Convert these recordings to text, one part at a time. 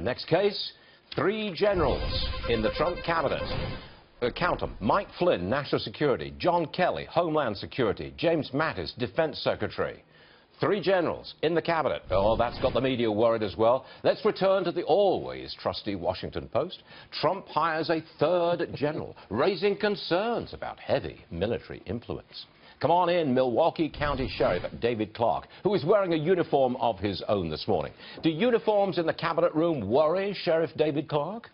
Next case, 3 generals in the Trump cabinet. Count them. Mike Flynn, National Security. John Kelly, Homeland Security. James Mattis, Defense Secretary. 3 generals in the cabinet. Oh, that's got the media worried as well. Let's return to the always trusty Washington Post. Trump hires a 3rd general, raising concerns about heavy military influence. Come on in, Milwaukee County Sheriff David Clarke, who is wearing a uniform of his own this morning. Do uniforms in the cabinet room worry Sheriff David Clarke?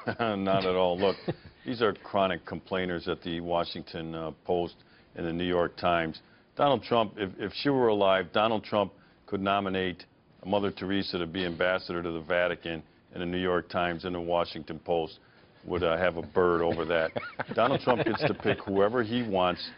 Not at all. Look, these are chronic complainers at the Washington Post and the New York Times. Donald Trump, if she were alive, Donald Trump could nominate Mother Teresa to be ambassador to the Vatican, and the New York Times and the Washington Post would have a bird over that. Donald Trump gets to pick whoever he wants,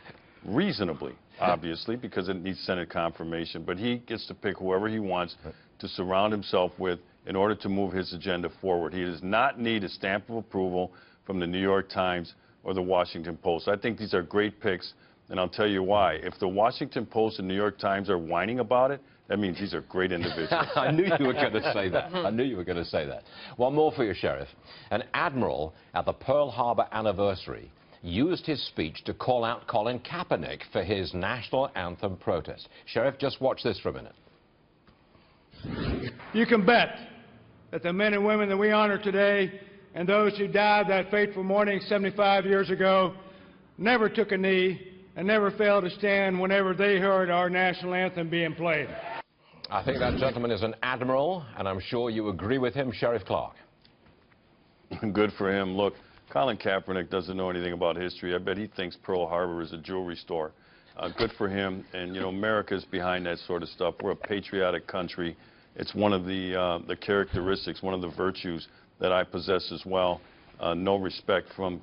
reasonably, obviously, because it needs Senate confirmation, but he gets to pick whoever he wants to surround himself with in order to move his agenda forward. He does not need a stamp of approval from the New York Times or the Washington Post. I think these are great picks, and I'll tell you why. If the Washington Post and New York Times are whining about it, that means these are great individuals. I knew you were going to say that. I knew you were going to say that. One more for you, Sheriff. An admiral at the Pearl Harbor anniversary used his speech to call out Colin Kaepernick for his national anthem protest. Sheriff, just watch this for a minute. You can bet that the men and women that we honor today and those who died that fateful morning 75 years ago never took a knee and never failed to stand whenever they heard our national anthem being played. I think that gentleman is an admiral, and I'm sure you agree with him, Sheriff Clarke. Good for him. Look, Colin Kaepernick doesn't know anything about history. I bet he thinks Pearl Harbor is a jewelry store. Good for him. And, you know, America's behind that sort of stuff. We're a patriotic country. It's one of the characteristics, one of the virtues that I possess as well. No respect from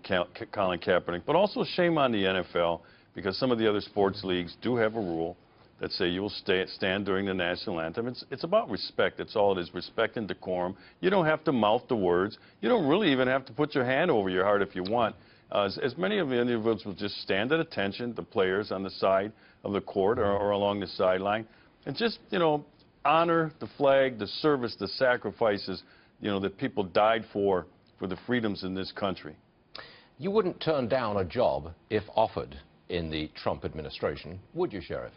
Colin Kaepernick. But also shame on the NFL, because some of the other sports leagues do have a rule that say you will stand during the national anthem. It's about respect. That's all it is, respect and decorum. You don't have to mouth the words. You don't really even have to put your hand over your heart if you want. As many of the individuals will just stand at attention, the players on the side of the court or along the sideline, and just, you know, honor the flag, the service, the sacrifices, you know, that people died for the freedoms in this country. You wouldn't turn down a job if offered in the Trump administration, would you, Sheriff?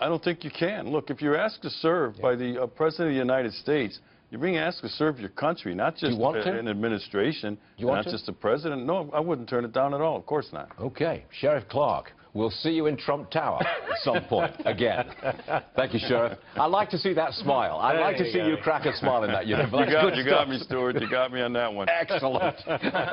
I don't think you can. Look, if you're asked to serve by the President of the United States, you're being asked to serve your country, not just an administration, not just the president. No, I wouldn't turn it down at all. Of course not. Okay. Sheriff Clarke, we'll see you in Trump Tower at some point again. Thank you, Sheriff. I'd like to see that smile. I'd like to see you crack a smile in that uniform. You got me, Stuart. You got me on that one. Excellent.